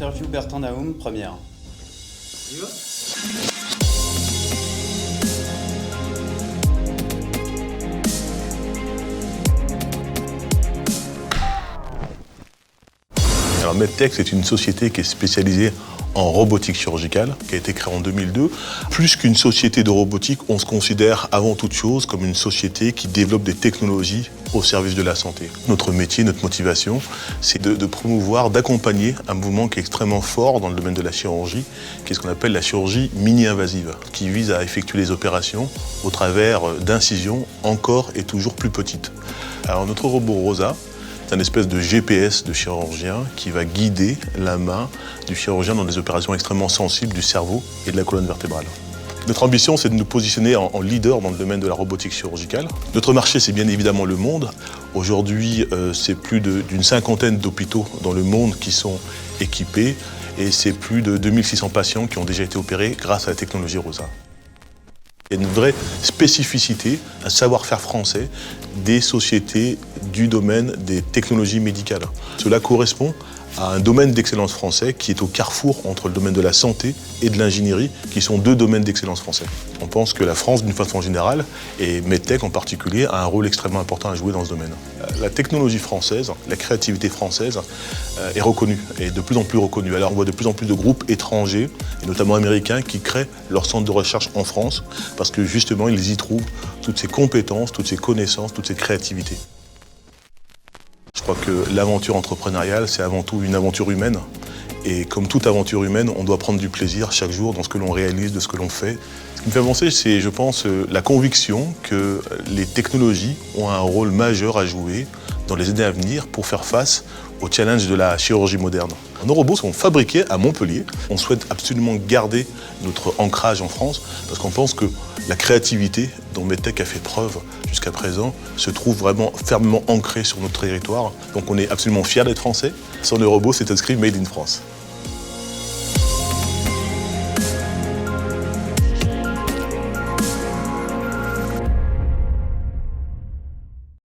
Interview Bertrand Naoum, première. On y va ? Alors MedTech, c'est une société qui est spécialisée en robotique chirurgicale, qui a été créée en 2002. Plus qu'une société de robotique, on se considère avant toute chose comme une société qui développe des technologies au service de la santé. Notre métier, notre motivation, c'est de promouvoir, d'accompagner un mouvement qui est extrêmement fort dans le domaine de la chirurgie, qui est ce qu'on appelle la chirurgie mini-invasive, qui vise à effectuer les opérations au travers d'incisions encore et toujours plus petites. Alors notre robot Rosa, c'est une espèce de GPS de chirurgien qui va guider la main du chirurgien dans des opérations extrêmement sensibles du cerveau et de la colonne vertébrale. Notre ambition, c'est de nous positionner en leader dans le domaine de la robotique chirurgicale. Notre marché, c'est bien évidemment le monde. Aujourd'hui, c'est plus d'une cinquantaine d'hôpitaux dans le monde qui sont équipés et c'est plus de 2600 patients qui ont déjà été opérés grâce à la technologie Rosa. Il y a une vraie spécificité, un savoir-faire français des sociétés du domaine des technologies médicales. Cela correspond à un domaine d'excellence français qui est au carrefour entre le domaine de la santé et de l'ingénierie, qui sont deux domaines d'excellence français. On pense que la France, d'une façon générale, et MedTech en particulier, a un rôle extrêmement important à jouer dans ce domaine. La technologie française, la créativité française est reconnue, et de plus en plus reconnue. Alors on voit de plus en plus de groupes étrangers, et notamment américains, qui créent leur centre de recherche en France, parce que justement, ils y trouvent toutes ces compétences, toutes ces connaissances, toute cette créativité. Je crois que l'aventure entrepreneuriale, c'est avant tout une aventure humaine. Et comme toute aventure humaine, on doit prendre du plaisir chaque jour dans ce que l'on réalise, de ce que l'on fait. Ce qui me fait avancer, c'est, je pense, la conviction que les technologies ont un rôle majeur à jouer dans les années à venir pour faire face au challenge de la chirurgie moderne. Nos robots sont fabriqués à Montpellier. On souhaite absolument garder notre ancrage en France parce qu'on pense que la créativité dont MedTech a fait preuve jusqu'à présent se trouve vraiment fermement ancrée sur notre territoire. Donc on est absolument fiers d'être français. Sur nos robots, c'est inscrit Made in France.